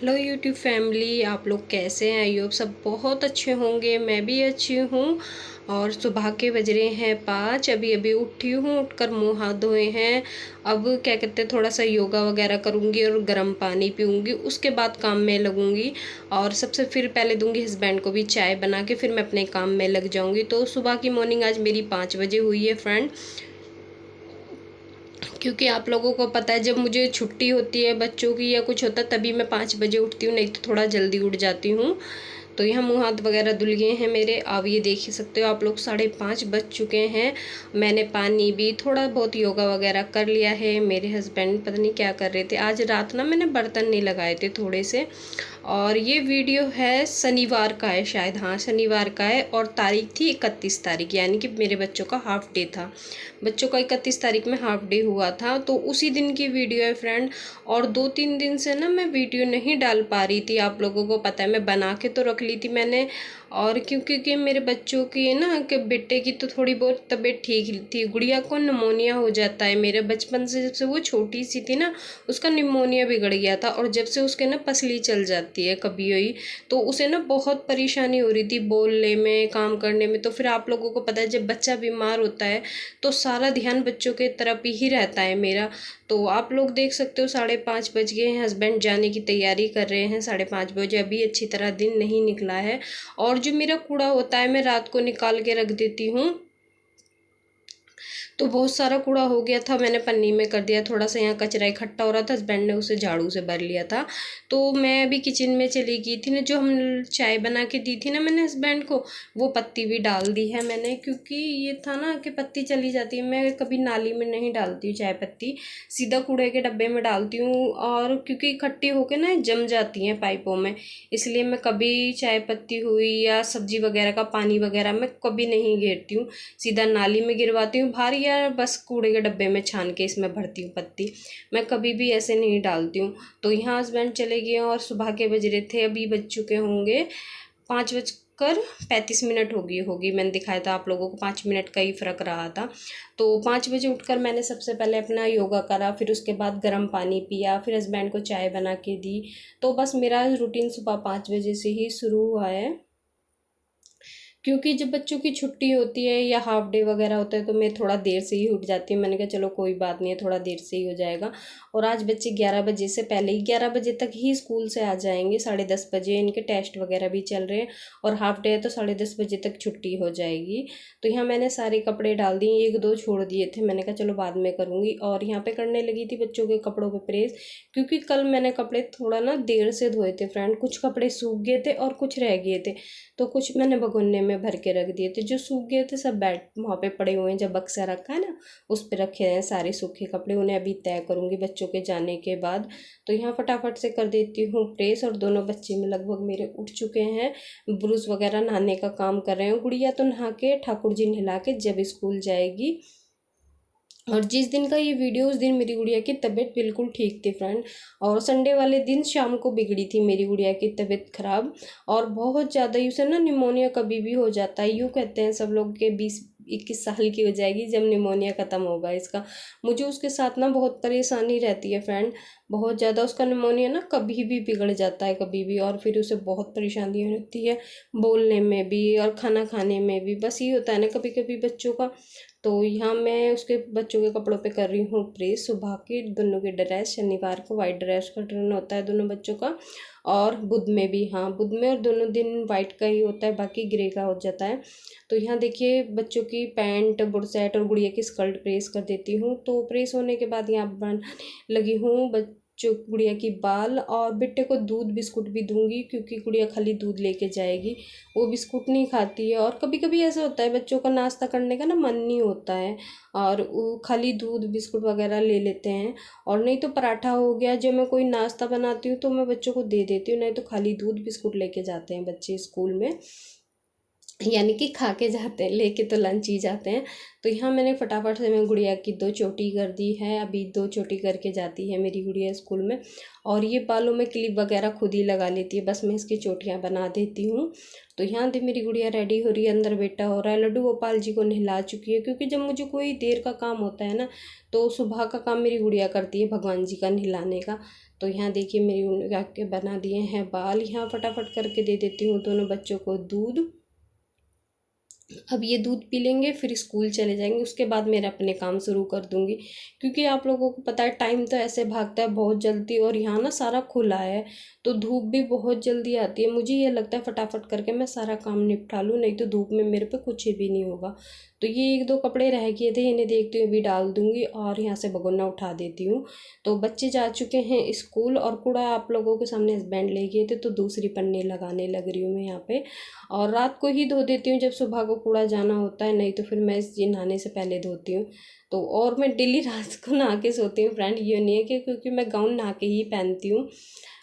Hello YouTube family, आप लोग कैसे हैं? आई होप सब बहुत अच्छे होंगे। मैं भी अच्छी हूँ। और सुबह के बज रहे हैं 5। अभी अभी उठी हूँ, उठकर मुंह हाथ धोए हैं। अब क्या कहते हैं, थोड़ा सा योगा वगैरह करूँगी और गर्म पानी पीऊँगी, उसके बाद काम में लगूँगी। और सबसे फिर पहले दूँगी हस्बैंड को भी चाय बना के, फिर मैं अपने काम में लग जाऊँगी। तो सुबह की मॉर्निंग आज मेरी 5 बजे हुई है फ्रेंड। क्योंकि आप लोगों को पता है, जब मुझे छुट्टी होती है बच्चों की या कुछ होता है तभी मैं 5 बजे उठती हूँ, नहीं तो थोड़ा जल्दी उठ जाती हूँ। तो यहाँ मुँह हाथ वगैरह धुल गए हैं मेरे। अब ये देख ही सकते हो आप लोग, 5:30 बज चुके हैं। मैंने पानी भी थोड़ा बहुत योगा वगैरह कर लिया है। मेरे हस्बैंड पता नहीं क्या कर रहे थे। आज रात ना मैंने बर्तन नहीं लगाए थे थोड़े से। और ये वीडियो है शनिवार का है शायद, हाँ शनिवार का है। और तारीख थी 31 तारीख, यानी कि मेरे बच्चों का हाफ डे था। बच्चों का 31 तारीख में हाफ डे हुआ था, तो उसी दिन की वीडियो है फ्रेंड। और 2-3 दिन से ना मैं वीडियो नहीं डाल पा रही थी, आप लोगों को पता है। मैं बना के तो रख ली थी मैंने। और क्योंकि मेरे बच्चों की ना, कि बेटे की तो थोड़ी बहुत तबीयत ठीक थी, गुड़िया को निमोनिया हो जाता है। मेरे बचपन से जब से वो छोटी सी थी ना, उसका निमोनिया बिगड़ गया था। और जब से उसके ना पसली चल जाती है कभी हुई, तो उसे ना बहुत परेशानी हो रही थी बोलने में, काम करने में। तो फिर आप लोगों को पता है, जब बच्चा बीमार होता है तो सारा ध्यान बच्चों के तरफ ही रहता है मेरा। तो आप लोग देख सकते हो 5:30 बज गए हैं, हस्बैंड जाने की तैयारी कर रहे हैं 5:30 बजे। अभी अच्छी तरह दिन नहीं निकला है। और जो मेरा कूड़ा होता है मैं रात को निकाल के रख देती हूँ। तो बहुत सारा कूड़ा हो गया था, मैंने पन्नी में कर दिया। थोड़ा सा यहाँ कचरा इकट्ठा हो रहा था, हस्बैंड ने उसे झाड़ू से भर लिया था। तो मैं अभी किचन में चली गई थी ना, जो हम चाय बना के दी थी ना मैंने हस्बैंड को, वो पत्ती भी डाल दी है मैंने। क्योंकि ये था ना कि पत्ती चली जाती है, मैं कभी नाली में नहीं डालती हूँ चाय पत्ती, सीधा कूड़े के डब्बे में डालती हूँ। और क्योंकि इकट्ठी होकर ना जम जाती हैं पाइपों में, इसलिए मैं कभी चाय पत्ती हुई या सब्जी वगैरह का पानी वगैरह मैं कभी नहीं घेरती हूँ, सीधा नाली में गिरवाती हूँ बाहर, या बस कूड़े के डब्बे में छान के इसमें भरती हूँ पत्ती। मैं कभी भी ऐसे नहीं डालती हूँ। तो यहाँ हस्बैंड चले गए और सुबह के बज रहे थे, अभी बज चुके होंगे 5:35 होगी। मैंने दिखाया था आप लोगों को, 5 मिनट का ही फ़र्क रहा था। तो 5 बजे उठकर मैंने सबसे पहले अपना योगा करा, फिर उसके बाद गर्म पानी पिया, फिर हस्बैंड को चाय बना के दी। तो बस मेरा रूटीन सुबह 5 बजे से ही शुरू हुआ है। क्योंकि जब बच्चों की छुट्टी होती है या हाफ डे वगैरह होता है तो मैं थोड़ा देर से ही उठ जाती हूँ। मैंने कहा चलो कोई बात नहीं है, थोड़ा देर से ही हो जाएगा। और आज बच्चे 11 बजे से पहले ही, 11 बजे तक ही स्कूल से आ जाएंगे। 10:30 बजे इनके टेस्ट वगैरह भी चल रहे हैं, और हाफ डे है तो 10:30 बजे तक छुट्टी हो जाएगी। तो यहाँ मैंने सारे कपड़े डाल दिए, 1-2 छोड़ दिए थे, मैंने कहा चलो बाद में करूँगी। और यहाँ पे करने लगी थी बच्चों के कपड़ों पर प्रेस। क्योंकि कल मैंने कपड़े थोड़ा ना देर से धोए थे फ्रेंड, कुछ कपड़े सूख गए थे और कुछ रह गए थे। तो कुछ मैंने भगोने में भर के रख दिए थे, जो सूख गए थे सब बैठ वहाँ पे पड़े हुए हैं। जब बक्सा रखा है ना, उस पे रखे हैं सारे सूखे कपड़े, उन्हें अभी तय करूँगी बच्चों के जाने के बाद। तो यहाँ फटाफट से कर देती हूँ प्रेस। और दोनों बच्चे में लगभग मेरे उठ चुके हैं, ब्रूस वगैरह नहाने का काम कर रहे हैं। गुड़िया तो नहा के ठाकुर जी नहला के जब स्कूल जाएगी। और जिस दिन का ये वीडियो, उस दिन मेरी गुड़िया की तबीयत बिल्कुल ठीक थी फ्रेंड। और संडे वाले दिन शाम को बिगड़ी थी मेरी गुड़िया की तबीयत खराब। और बहुत ज़्यादा ही उसे ना निमोनिया कभी भी हो जाता है, यूँ कहते हैं सब लोग के 20-21 साल की हो जाएगी जब निमोनिया ख़त्म होगा इसका। मुझे उसके साथ ना बहुत परेशानी रहती है फ्रेंड, बहुत ज़्यादा। उसका निमोनिया ना कभी भी बिगड़ जाता है कभी भी, और फिर उसे बहुत परेशानी होती है बोलने में भी और खाना खाने में भी। बस ये होता है ना कभी कभी बच्चों का। तो यहाँ मैं उसके बच्चों के कपड़ों पे कर रही हूँ प्रेस। सुबह के दोनों के ड्रेस, शनिवार को वाइट ड्रेस का टर्न होता है दोनों बच्चों का, और बुध में भी, हाँ बुध में और दोनों दिन वाइट का ही होता है, बाकी ग्रे का हो जाता है। तो यहाँ देखिए बच्चों की पैंट, बुरसेट और गुड़िया की स्कर्ट प्रेस कर देती हूँ। तो प्रेस होने के बाद यहाँ बनाने लगी हूँ जो गुड़िया की बाल। और बेटे को दूध बिस्कुट भी दूंगी, क्योंकि गुड़िया खाली दूध लेके जाएगी, वो बिस्कुट नहीं खाती है। और कभी कभी ऐसा होता है बच्चों का नाश्ता करने का ना मन नहीं होता है, और वो खाली दूध बिस्कुट वगैरह ले लेते हैं। और नहीं तो पराठा हो गया, जो मैं कोई नाश्ता बनाती हूँ तो मैं बच्चों को दे देती हूँ, नहीं तो खाली दूध बिस्कुट लेके जाते हैं बच्चे स्कूल में। यानी कि खा के जाते हैं, लेके तो लंच ही जाते हैं। तो यहाँ मैंने फटाफट से मैं गुड़िया की 2 चोटी कर दी है। अभी 2 चोटी करके जाती है मेरी गुड़िया स्कूल में। और ये बालों में क्लिप वगैरह खुद ही लगा लेती है, बस मैं इसकी चोटियाँ बना देती हूँ। तो यहाँ से मेरी गुड़िया रेडी हो रही है, अंदर बेटा हो रहा है। लड्डू गोपाल जी को नहला चुकी है, क्योंकि जब मुझे कोई देर का काम होता है ना, तो सुबह का काम मेरी गुड़िया करती है भगवान जी का नहलाने का। तो यहाँ देखिए मेरी गुड़िया के बना दिए हैं बाल। यहाँ फटाफट करके दे देती हूँ दोनों बच्चों को दूध। अब ये दूध पी लेंगे, फिर स्कूल चले जाएंगे, उसके बाद मेरा अपने काम शुरू कर दूंगी। क्योंकि आप लोगों को पता है टाइम तो ऐसे भागता है बहुत जल्दी, और यहाँ ना सारा खुला है तो धूप भी बहुत जल्दी आती है। मुझे ये लगता है फटाफट करके मैं सारा काम निपटा लूँ, नहीं तो धूप में मेरे पे कुछ भी नहीं होगा। तो ये 1-2 कपड़े रह गए थे, इन्हें देखती हूँ अभी डाल दूंगी, और यहाँ से भगोना उठा देती हूँ। तो बच्चे जा चुके हैं स्कूल, और कूड़ा आप लोगों के सामने हस्बैंड ले गए थे, तो दूसरी पन्नी लगाने लग रही हूँ मैं यहाँ पे। और रात को ही धो देती हूँ जब सुबह को कूड़ा जाना होता है, नहीं तो फिर मैं इस नहाने से पहले धोती हूँ। तो और मैं डेली रात को नहा के सोती हूँ फ्रेंड, ये नहीं है कि क्योंकि मैं गाउन नहा के ही पहनती हूँ।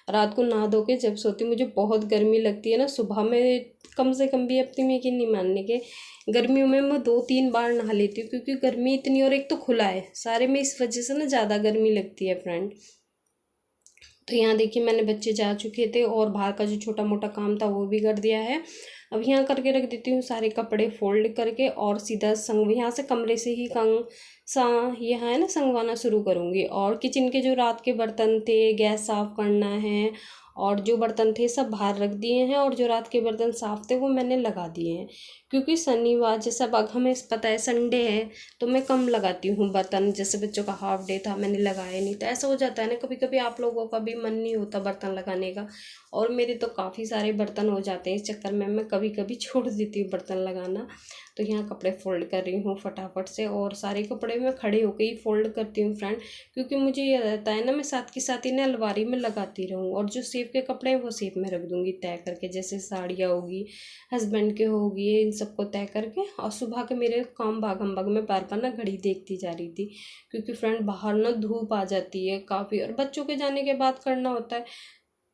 रात को नहा धो के जब सोती हूँ, मुझे बहुत गर्मी लगती है ना, सुबह में कम से कम भी, अपनी यकीन नहीं मानने के, गर्मियों में मैं 2-3 बार नहा लेती हूँ, क्योंकि गर्मी इतनी, और एक तो खुला है सारे में, इस वजह से ना ज़्यादा गर्मी लगती है फ्रेंड। तो यहाँ देखिए मैंने बच्चे जा चुके थे, और बाहर का जो छोटा मोटा काम था वो भी कर दिया है। अब यहाँ करके रख देती हूँ सारे कपड़े फोल्ड करके, और सीधा संग यहाँ से कमरे से ही कंग सा यहाँ है ना संगवाना शुरू करूँगी। और किचन के जो रात के बर्तन थे, गैस साफ़ करना है, और जो बर्तन थे सब बाहर रख दिए हैं, और जो रात के बर्तन साफ़ थे वो मैंने लगा दिए हैं। क्योंकि शनिवार जैसा अब हमें पता है संडे है, तो मैं कम लगाती हूँ बर्तन। जैसे बच्चों का हाफ डे था, मैंने लगाया नहीं, तो ऐसा हो जाता है ना, कभी कभी आप लोगों का भी मन नहीं होता बर्तन लगाने का, और मेरे तो काफ़ी सारे बर्तन हो जाते हैं, इस चक्कर में मैं कभी कभी छोड़ देती हूँ बर्तन लगाना। तो यहाँ कपड़े फ़ोल्ड कर रही हूँ फटाफट से, और सारे कपड़े मैं खड़े होकर ही फ़ोल्ड करती हूँ फ्रेंड, क्योंकि मुझे ये रहता है ना मैं साथ के साथ ही ना अलमारी में लगाती रहूँ, और जो सेफ के कपड़े हैं वो सेफ में रख दूँगी तय करके, जैसे साड़ियाँ होगी, हस्बैंड के होगी, इन सबको तय करके। और सुबह के मेरे काम भागम भाग में बार बार ना घड़ी देखती जा रही थी, क्योंकि फ्रेंड बाहर ना धूप आ जाती है काफ़ी, और बच्चों के जाने के बाद करना होता है,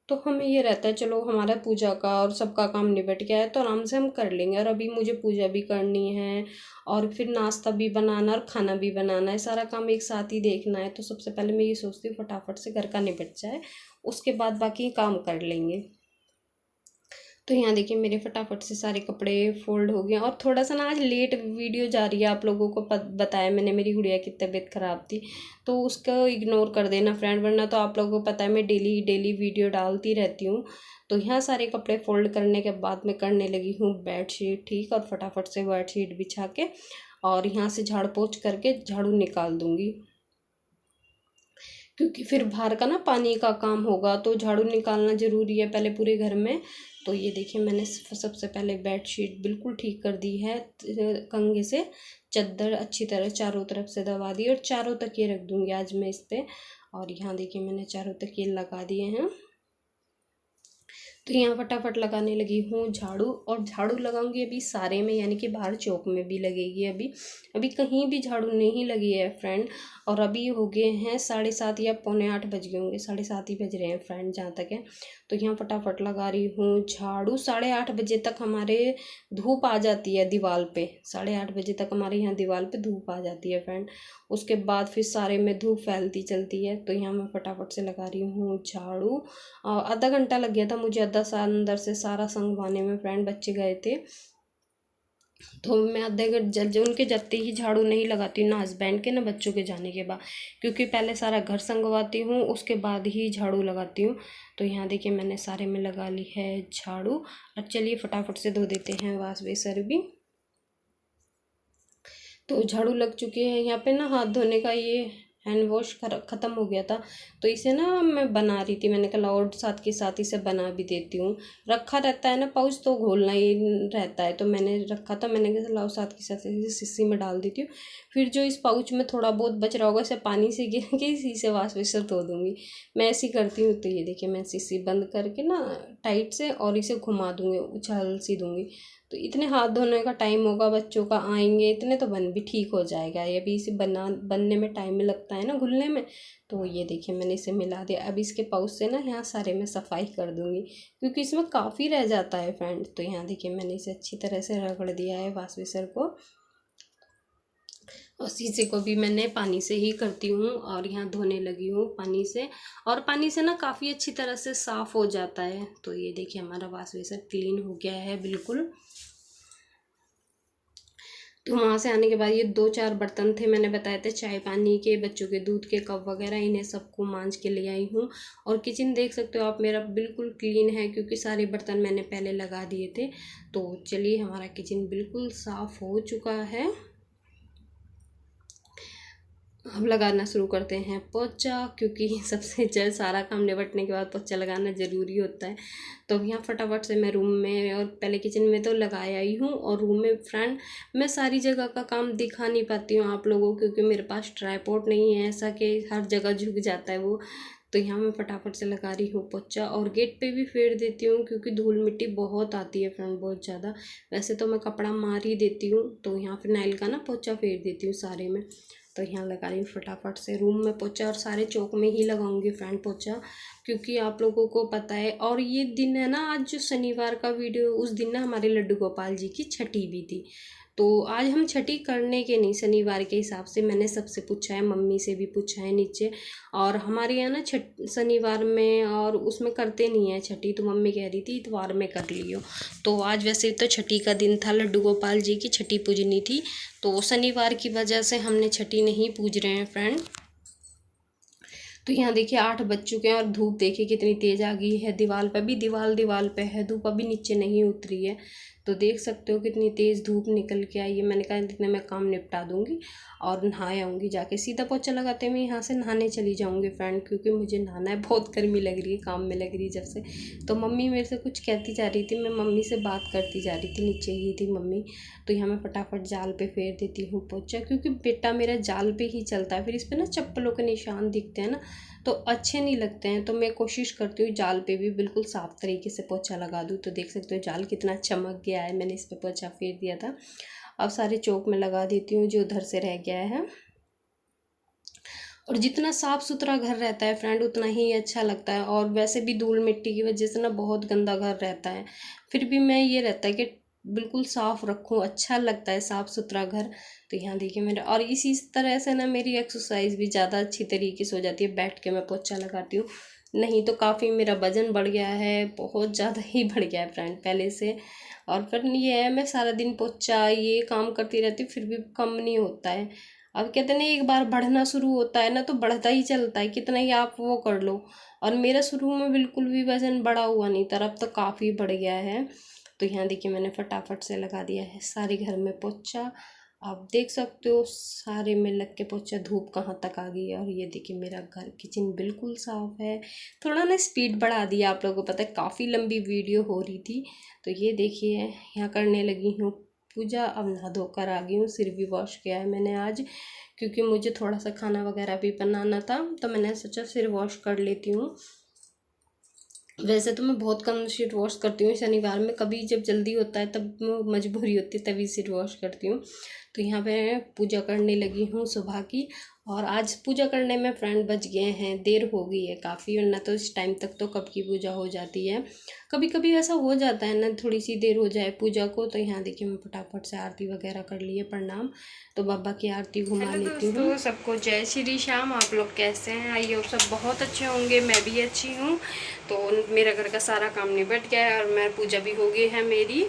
तो हमें ये रहता है चलो हमारा पूजा का और सबका काम निपट गया है तो आराम से हम कर लेंगे। और अभी मुझे पूजा भी करनी है, और फिर नाश्ता भी बनाना और खाना भी बनाना है, सारा काम एक साथ ही देखना है। तो सबसे पहले मैं ये सोचती हूँ फटाफट से घर का निपट जाए, उसके बाद बाकी काम कर लेंगे। तो यहाँ देखिए मेरे फटाफट से सारे कपड़े फोल्ड हो गए, और थोड़ा सा ना आज लेट वीडियो जा रही है, आप लोगों को बताया मैंने मेरी गुड़िया की तबीयत ख़राब थी, तो उसको इग्नोर कर देना फ्रेंड, वरना तो आप लोगों को पता है मैं डेली डेली वीडियो डालती रहती हूँ। तो यहाँ सारे कपड़े फोल्ड करने के बाद मैं करने लगी हूँ बेडशीट ठीक, और फटाफट से बेडशीट बिछा के, और यहाँ से झाड़ पोंछ करके झाड़ू निकाल दूँगी, क्योंकि फिर बाहर का ना पानी का काम होगा, तो झाड़ू निकालना ज़रूरी है पहले पूरे घर में। तो ये देखिए मैंने सबसे पहले बेडशीट बिल्कुल ठीक कर दी है कंघे से, चादर अच्छी तरह चारों तरफ से दबा दी, और चारों तकिए रख दूँगी आज मैं इस पर। और यहाँ देखिए मैंने चारों तकिए लगा दिए हैं। तो यहाँ फटाफट लगाने लगी हूँ झाड़ू, और झाड़ू लगाऊंगी अभी सारे में, यानी कि बाहर चौक में भी लगेगी, अभी अभी कहीं भी झाड़ू नहीं लगी है फ्रेंड। और अभी हो गए हैं 7:30 या 7:45 बज गए होंगे, 7:30 ही बज रहे हैं फ्रेंड जहाँ तक है। तो यहाँ फटाफट लगा रही हूँ झाड़ू। 8:30 बजे तक हमारे धूप आ जाती है दीवार पे, 8:30 बजे तक हमारे यहाँ दीवार पे धूप आ जाती है फ्रेंड, उसके बाद फिर सारे में धूप फैलती चलती है। तो यहाँ मैं फटाफट से लगा रही हूँ झाड़ू। आधा घंटा लग गया था मुझे अंदर से सारा संगवाने में फ्रेंड, बच्चे गए थे, तो मैं आधे घंटे उनके जाते ही झाड़ू नहीं लगाती हूँ, ना हस्बैंड के ना बच्चों के जाने के बाद, क्योंकि पहले सारा घर संगवाती हूँ उसके बाद ही झाड़ू लगाती हूँ। तो यहाँ देखिए मैंने सारे में लगा ली है झाड़ू। अब चलिए फटाफट से धो देते हैं वाश बेसर भी। तो झाड़ू लग चुके हैं, यहाँ पे ना हाथ धोने का ये हैंड वॉश ख़त्म हो गया था, तो इसे ना मैं बना रही थी, मैंने कहा और साथ के साथ इसे बना भी देती हूँ। रखा रहता है ना पाउच, तो घोलना ही रहता है, तो मैंने रखा था, मैंने कहा लाओ साथ के साथ इसे शीशी में डाल देती हूँ, फिर जो इस पाउच में थोड़ा बहुत बच रहा होगा इसे पानी से गिर के इसी से वाश बेसिन धो दूँगी, मैं ऐसी करती हूँ। तो ये देखिए मैं शीशी बंद करके ना टाइट से, और इसे घुमा दूँगी, उछाल सी दूँगी, तो तो इतने हाथ धोने का टाइम होगा, बच्चों का आएंगे इतने तो बन भी ठीक हो जाएगा। ये अभी इसे बनने में टाइम लगता है ना घुलने में। तो ये देखिए मैंने इसे मिला दिया। अब इसके पाउच से ना यहाँ सारे में सफाई कर दूँगी क्योंकि इसमें काफ़ी रह जाता है फ्रेंड। तो यहाँ देखिए मैंने इसे अच्छी तरह से रगड़ दिया है वाश बेसिन को, और शीशे को भी मैंने पानी से ही करती हूँ और यहाँ धोने लगी हूँ पानी से। और पानी से ना काफ़ी अच्छी तरह से साफ़ हो जाता है। तो ये देखिए हमारा वाश बेसिन क्लीन हो गया है बिल्कुल। तो वहाँ से आने के बाद ये 2-4 बर्तन थे, मैंने बताए थे चाय पानी के, बच्चों के दूध के कप वगैरह, इन्हें सबको मांज के ले आई हूँ। और किचन देख सकते हो आप मेरा बिल्कुल क्लीन है क्योंकि सारे बर्तन मैंने पहले लगा दिए थे। तो चलिए हमारा किचन बिल्कुल साफ़ हो चुका है। अब लगाना शुरू करते हैं पोछा, क्योंकि सबसे जल्द सारा काम निपटने के बाद पोछा लगाना ज़रूरी होता है। तो यहाँ फटाफट से मैं रूम में और पहले किचन में तो लगाया ही हूँ, और रूम में फ्रेंड मैं सारी जगह का काम दिखा नहीं पाती हूँ आप लोगों को क्योंकि मेरे पास ट्राइपॉड नहीं है ऐसा कि हर जगह झुक जाता है वो। तो यहाँ मैं फटाफट से लगा रही हूँ पोछा, और गेट पे भी फेर देती हूँ क्योंकि धूल मिट्टी बहुत आती है फ्रेंड, बहुत ज़्यादा। वैसे तो मैं कपड़ा मार ही देती हूँ, तो यहाँ फिनाइल का ना पोछा फेर देती हूँ सारे में। तो यहाँ लगा रही हूँ फटाफट से रूम में पोछा, और सारे चौक में ही लगाऊंगी फ्रेंड पोछा क्योंकि आप लोगों को पता है। और ये दिन है ना, आज जो शनिवार का वीडियो, उस दिन ना हमारे लड्डू गोपाल जी की छठी भी थी। तो आज हम छठी करने के नहीं, शनिवार के हिसाब से मैंने सबसे पूछा है, मम्मी से भी पूछा है नीचे। और हमारे यहाँ ना शनिवार में और उसमें करते नहीं है छठी, तो मम्मी कह रही थी इतवार में कर लियो। तो आज वैसे तो छठी का दिन था, लड्डू गोपाल जी की छठी पूजनी थी, तो शनिवार की वजह से हमने छठी नहीं पूज रहे हैं फ्रेंड। तो यहाँ देखिए 8 बज चुके हैं और धूप देखिए कितनी तेज़ आ गई है। दीवार पर भी दीवार पे है धूप, अभी नीचे नहीं उतरी है। तो देख सकते हो कितनी तेज़ धूप निकल के आई है। मैंने कहा इतने मैं काम निपटा दूँगी और नहा आऊँगी जाके। सीधा पोछा लगाते हुए यहाँ से नहाने चली जाऊँगी फ्रेंड, क्योंकि मुझे नहाना है, बहुत गर्मी लग रही है, काम में लग रही है जब से। तो मम्मी मेरे से कुछ कहती जा रही थी, मैं मम्मी से बात करती जा रही थी, नीचे ही थी मम्मी। तो यहाँ मैं फटाफट जाल पे फेर देती हूँ पोछा, क्योंकि बेटा मेरा जाल पे ही चलता है, फिर इस पर ना चप्पलों के निशान दिखते हैं ना तो अच्छे नहीं लगते हैं। तो मैं कोशिश करती हूँ जाल पे भी बिल्कुल साफ़ तरीके से पोछा लगा दूँ। तो देख सकते हो जाल कितना चमक गया है, मैंने इस पर पोछा फेर दिया था। अब सारे चौक में लगा देती हूँ जो उधर से रह गया है। और जितना साफ़ सुथरा घर रहता है फ्रेंड उतना ही अच्छा लगता है। और वैसे भी धूल मिट्टी की वजह से ना बहुत गंदा घर रहता है, फिर भी मैं ये रहता है कि बिल्कुल साफ़ रखूँ, अच्छा लगता है साफ़ सुथरा घर। तो यहाँ देखिए मेरा, और इसी तरह से ना मेरी एक्सरसाइज भी ज़्यादा अच्छी तरीके से हो जाती है, बैठ के मैं पोछा लगाती हूँ। नहीं तो काफ़ी मेरा वज़न बढ़ गया है, बहुत ज़्यादा ही बढ़ गया है फ्रेंड पहले से। और फिर ये है मैं सारा दिन पोछा ये काम करती रहती हूँ फिर भी कम नहीं होता है। अब कहते हैं एक बार बढ़ना शुरू होता है ना तो बढ़ता ही चलता है, कितना ही आप वो कर लो। और मेरा शुरू में बिल्कुल भी वज़न बढ़ा हुआ नहीं था, अब तो काफ़ी बढ़ गया है। तो यहाँ देखिए मैंने फटाफट से लगा दिया है सारे घर में पोछा। आप देख सकते हो सारे में लग के पोछा, धूप कहाँ तक आ गई है। और ये देखिए मेरा घर किचन बिल्कुल साफ़ है। थोड़ा ना स्पीड बढ़ा दिया, आप लोगों को पता है काफ़ी लंबी वीडियो हो रही थी। तो ये देखिए यहाँ करने लगी हूँ पूजा। अब नहा धोकर आ गई हूँ, सिर भी वॉश किया है मैंने आज, क्योंकि मुझे थोड़ा सा खाना वगैरह भी बनाना था, तो मैंने सोचा सिर वॉश कर लेती हूँ। वैसे तो मैं बहुत कम सिर वॉश करती हूँ शनिवार में, कभी जब जल्दी होता है तब मजबूरी होती है तभी सिर वॉश करती हूँ। तो यहाँ पे पूजा करने लगी हूँ सुबह की। और आज पूजा करने में फ्रेंड बज गए हैं, देर हो गई है काफ़ी, वरना तो इस टाइम तक तो कब की पूजा हो जाती है। कभी कभी ऐसा हो जाता है ना थोड़ी सी देर हो जाए पूजा को। तो यहाँ देखिए मैं फटाफट से आरती वगैरह कर लिए, प्रणाम। तो बाबा की आरती घुमा लेती हूँ। सबको जय श्री श्याम। आप लोग कैसे हैं? आइए, और सब बहुत अच्छे होंगे, मैं भी अच्छी हूँ। तो मेरा घर का सारा काम निपट गया है और मैं पूजा भी हो गई है मेरी।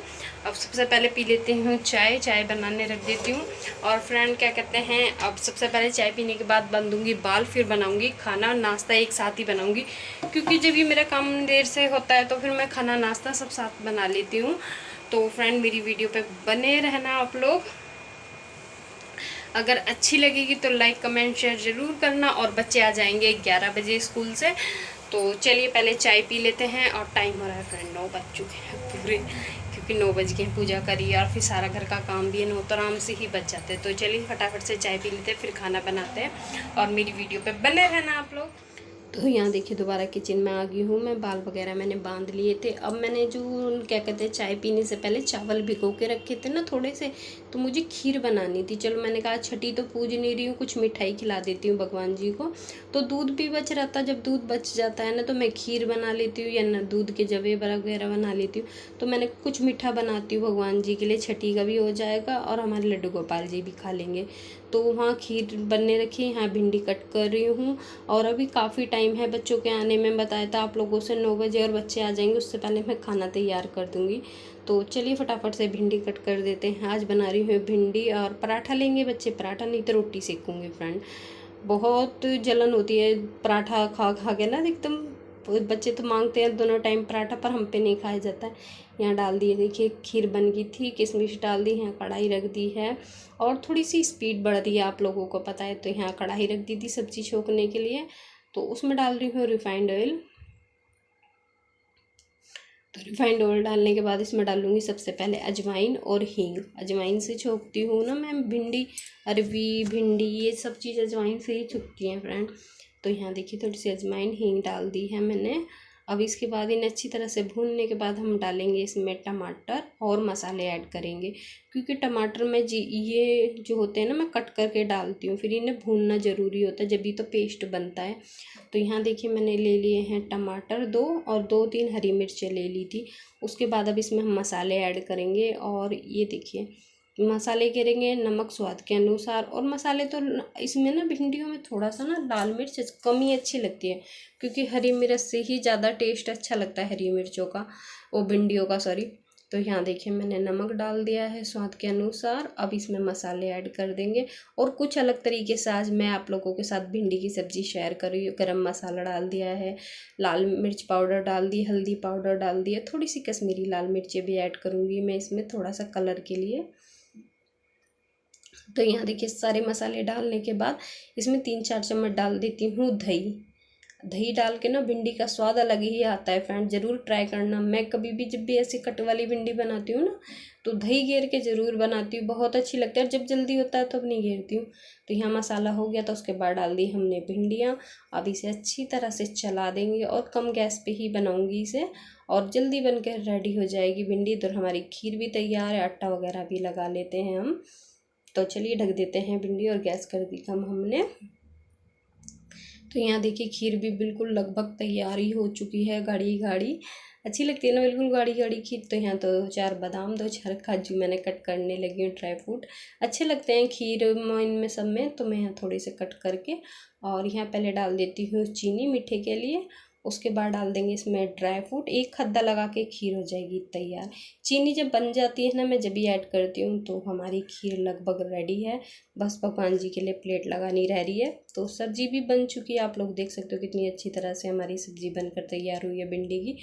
अब सबसे पहले पी लेती हूँ चाय, चाय बनाने रख देती हूँ। और फ्रेंड क्या कहते हैं, अब सबसे पहले चाय पीने के बाद बांधूंगी बाल, फिर बनाऊंगी खाना नाश्ता एक साथ ही बनाऊंगी, क्योंकि जब ये मेरा काम देर से होता है तो फिर मैं खाना नाश्ता सब साथ बना लेती हूँ। तो फ्रेंड मेरी वीडियो पे बने रहना आप लोग, अगर अच्छी लगेगी तो लाइक कमेंट शेयर ज़रूर करना। और बच्चे आ जाएंगे 11 बजे स्कूल से, तो चलिए पहले चाय पी लेते हैं। और टाइम हो रहा है फ्रेंड 9 बज चुके हैं पूरे, क्योंकि 9 बज गए पूजा करी और फिर सारा घर का काम भी है, 9 तो आराम से ही बच जाते हैं। तो चलिए फटाफट से चाय पी लेते हैं, फिर खाना बनाते हैं और मेरी वीडियो पे बने रहना आप लोग। तो यहाँ देखिए दोबारा किचन में आ गई हूँ मैं। बाल वगैरह मैंने बांध लिए थे। अब मैंने जो क्या कहते हैं चाय पीने से पहले चावल भिगो के रखे थे ना थोड़े से, तो मुझे खीर बनानी थी। चलो मैंने कहा छठी तो पूज नहीं रही हूँ, कुछ मिठाई खिला देती हूँ भगवान जी को। तो दूध भी बच रहा था, जब दूध बच जाता है ना तो मैं खीर बना लेती हूँ या ना दूध के जवे वगैरह बना लेती हूँ। तो मैंने कुछ मीठा बनाती हूँ भगवान जी के लिए, छठी का भी हो जाएगा और हमारे लड्डू गोपाल जी भी खा लेंगे। तो वहाँ खीर बनने रखी, यहाँ भिंडी कट कर रही हूँ। और अभी काफ़ी टाइम है बच्चों के आने में, बताया था आप लोगों से 9 बजे, और बच्चे आ जाएंगे उससे पहले मैं खाना तैयार कर दूँगी। तो चलिए फटाफट से भिंडी कट कर देते हैं। आज बना रही हूँ भिंडी, और पराठा लेंगे बच्चे, पराठा नहीं तो रोटी सेकूँगी फ्रेंड। बहुत जलन होती है पराठा खा खा के ना एकदम। बच्चे तो मांगते हैं दोनों टाइम पराठा, पर हम पे नहीं खाया जाता है। यहाँ डाल दिए, देखिए खीर बन गई थी, किशमिश डाल दी, यहाँ कढ़ाई रख दी है। और थोड़ी सी स्पीड बढ़ रही है आप लोगों को पता है, तो यहाँ कढ़ाई रख दी थी सब्जी छोंकने के लिए। तो उसमें डाल रही हूँ रिफाइंड ऑयल। तो रिफाइंड ऑयल डालने के बाद इसमें डालूंगी सबसे पहले अजवाइन और हींग। अजवाइन से छोंकती हूँ ना मैं भिंडी, अरवी भिंडी ये सब चीज़ अजवाइन से ही छुपती हैं फ्रेंड। तो यहाँ देखिए थोड़ी सी अजवाइन हींग डाल दी है मैंने। अब इसके बाद इन्हें अच्छी तरह से भूनने के बाद हम डालेंगे इसमें टमाटर और मसाले ऐड करेंगे। क्योंकि टमाटर में जी ये जो होते हैं ना मैं कट करके डालती हूँ, फिर इन्हें भूनना ज़रूरी होता है, जब भी तो पेस्ट बनता है। तो यहाँ देखिए मैंने ले लिए हैं टमाटर 2 और 2-3 हरी मिर्चें ले ली थी। उसके बाद अब इसमें हम मसाले ऐड करेंगे, और ये देखिए मसाले करेंगे नमक स्वाद के अनुसार। और मसाले तो इसमें ना भिंडियों में थोड़ा सा ना लाल मिर्च कम ही अच्छी लगती है, क्योंकि हरी मिर्च से ही ज़्यादा टेस्ट अच्छा लगता है हरी मिर्चों का, वो भिंडियों का सॉरी। तो यहाँ देखिए मैंने नमक डाल दिया है स्वाद के अनुसार। अब इसमें मसाले ऐड कर देंगे, और कुछ अलग तरीके से आज मैं आप लोगों के साथ भिंडी की सब्ज़ी शेयर कर रही हूँ। गरम मसाला डाल दिया है, लाल मिर्च पाउडर डाल दी, हल्दी पाउडर डाल दिया, थोड़ी सी कश्मीरी लाल मिर्चें भी ऐड करूँगी मैं इसमें थोड़ा सा कलर के लिए। तो यहाँ देखिए सारे मसाले डालने के बाद इसमें 3-4 चम्मच डाल देती हूँ दही। दही डाल के ना भिंडी का स्वाद अलग ही आता है फ्रेंड, ज़रूर ट्राई करना। मैं कभी भी जब भी ऐसी कट वाली भिंडी बनाती हूँ ना तो दही घेर के ज़रूर बनाती हूँ, बहुत अच्छी लगती है। और जब जल्दी होता है तब नहीं घेरती हूँ। तो यहाँ मसाला हो गया, तो उसके बाद डाल दी हमने भिंडियाँ। अब इसे अच्छी तरह से चला देंगे, और कम गैस पे ही बनाऊँगी इसे, और जल्दी बनकर रेडी हो जाएगी भिंडी। तो हमारी खीर भी तैयार है, आटा वगैरह भी लगा लेते हैं हम। तो चलिए ढक देते हैं भिंडी, और गैस कर दी कम हमने। तो यहाँ देखिए खीर भी बिल्कुल लगभग तैयार ही हो चुकी है, गाढ़ी गाढ़ी अच्छी लगती है ना, बिल्कुल गाढ़ी गाढ़ी खीर। तो यहाँ तो 4 बादाम 2-4 काजू मैंने कट करने लगी हूँ, ड्राई फ्रूट अच्छे लगते हैं खीर इनमें सब में, तो मैं यहाँ थोड़े से कट करके। और यहाँ पहले डाल देती हूँ चीनी मीठे के लिए, उसके बाद डाल देंगे इसमें ड्राई फ्रूट। एक खद्दा लगा के खीर हो जाएगी तैयार। चीनी जब बन जाती है ना मैं जब भी ऐड करती हूँ, तो हमारी खीर लगभग रेडी है। बस भगवान जी के लिए प्लेट लगानी रह रही है। तो सब्जी भी बन चुकी है, आप लोग देख सकते हो कितनी अच्छी तरह से हमारी सब्जी बनकर तैयार हुई है भिंडी की।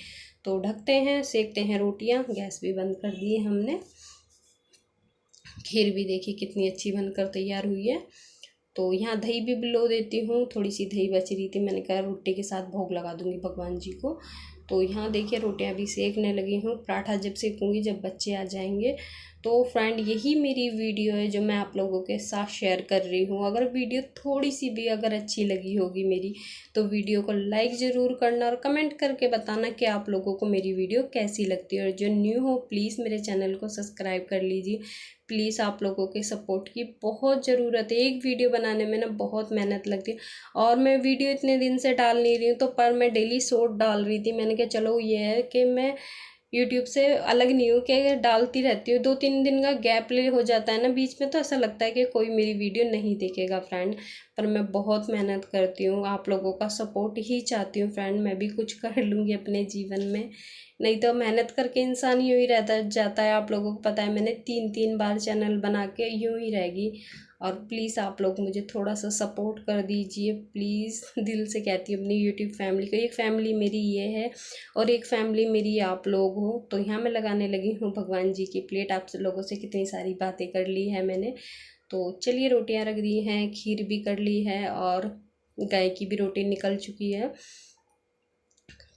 तो ढकते हैं, सेकते हैं रोटियाँ, गैस भी बंद कर दी है हमने। खीर भी देखिए कितनी अच्छी बनकर तैयार हुई है। तो यहाँ दही भी बिलो देती हूँ, थोड़ी सी दही बच रही थी, मैंने कहा रोटी के साथ भोग लगा दूँगी भगवान जी को। तो यहाँ देखिए रोटियाँ भी सेकने लगी हूँ, पराठा जब सेकूँगी जब बच्चे आ जाएंगे। तो फ्रेंड यही मेरी वीडियो है जो मैं आप लोगों के साथ शेयर कर रही हूँ। अगर वीडियो थोड़ी सी भी अगर अच्छी लगी होगी मेरी, तो वीडियो को लाइक ज़रूर करना, और कमेंट करके बताना कि आप लोगों को मेरी वीडियो कैसी लगती है। और जो न्यू हो प्लीज़ मेरे चैनल को सब्सक्राइब कर लीजिए। प्लीज़ आप लोगों के सपोर्ट की बहुत ज़रूरत है। एक वीडियो बनाने में ना बहुत मेहनत लगती है, और मैं वीडियो इतने दिन से डाल नहीं रही हूँ, तो पर मैं डेली शॉर्ट डाल रही थी। मैंने कहा चलो ये है कि मैं यूट्यूब से अलग नहीं हूँ कि डालती रहती हूँ। 2-3 दिन का गैप ले हो जाता है ना बीच में, तो ऐसा लगता है कि कोई मेरी वीडियो नहीं देखेगा फ्रेंड। पर मैं बहुत मेहनत करती हूँ, आप लोगों का सपोर्ट ही चाहती हूँ फ्रेंड। मैं भी कुछ कर लूँगी अपने जीवन में, नहीं तो मेहनत करके इंसान यूँ ही रहता जाता है। आप लोगों को पता है मैंने 3-3 बार चैनल बना के यूँ ही रहेगी। और प्लीज़ आप लोग मुझे थोड़ा सा सपोर्ट कर दीजिए प्लीज़, दिल से कहती हूँ अपनी यूट्यूब फैमिली को। एक फैमिली मेरी ये है, और एक फैमिली मेरी आप लोग हो। तो यहाँ मैं लगाने लगी हूँ भगवान जी की प्लेट। आप लोगों से कितनी सारी बातें कर ली है मैंने। तो चलिए रोटियाँ रख दी हैं, खीर भी कर ली है, और गाय की भी रोटी निकल चुकी है।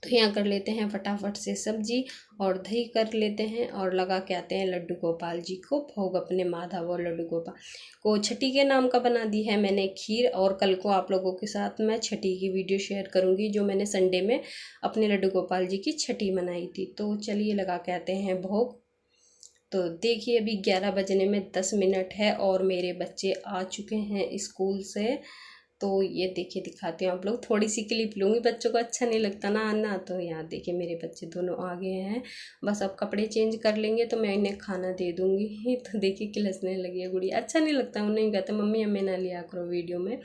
तो यहाँ कर लेते हैं फटाफट से सब्जी और दही कर लेते हैं और लगा के आते हैं लड्डू गोपाल जी को भोग, अपने माधव और लड्डू गोपाल को छठी के नाम का बना दी है मैंने खीर। और कल को आप लोगों के साथ मैं छठी की वीडियो शेयर करूँगी, जो मैंने संडे में अपने लड्डू गोपाल जी की छठी मनाई थी। तो चलिए लगा के आते हैं भोग। तो देखिए अभी 11 बजने में 10 मिनट है और मेरे बच्चे आ चुके हैं स्कूल से। तो ये देखिए दिखाती हूँ आप लोग, थोड़ी सी क्लिप लूँगी, बच्चों को अच्छा नहीं लगता ना आना। तो यहाँ देखिए मेरे बच्चे दोनों आ गए हैं, बस अब कपड़े चेंज कर लेंगे तो मैं इन्हें खाना दे दूँगी। तो देखिए किलसने लगी है गुड़िया, अच्छा नहीं लगता, उन्हें कहते मम्मी हमें ना लिया करो वीडियो में।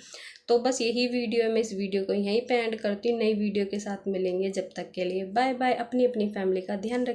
तो बस यही वीडियो है, मैं इस वीडियो को यहीं पर एंड करती हूँ। नई वीडियो के साथ मिलेंगे, जब तक के लिए बाय बाय। अपनी अपनी फैमिली का ध्यान रखें।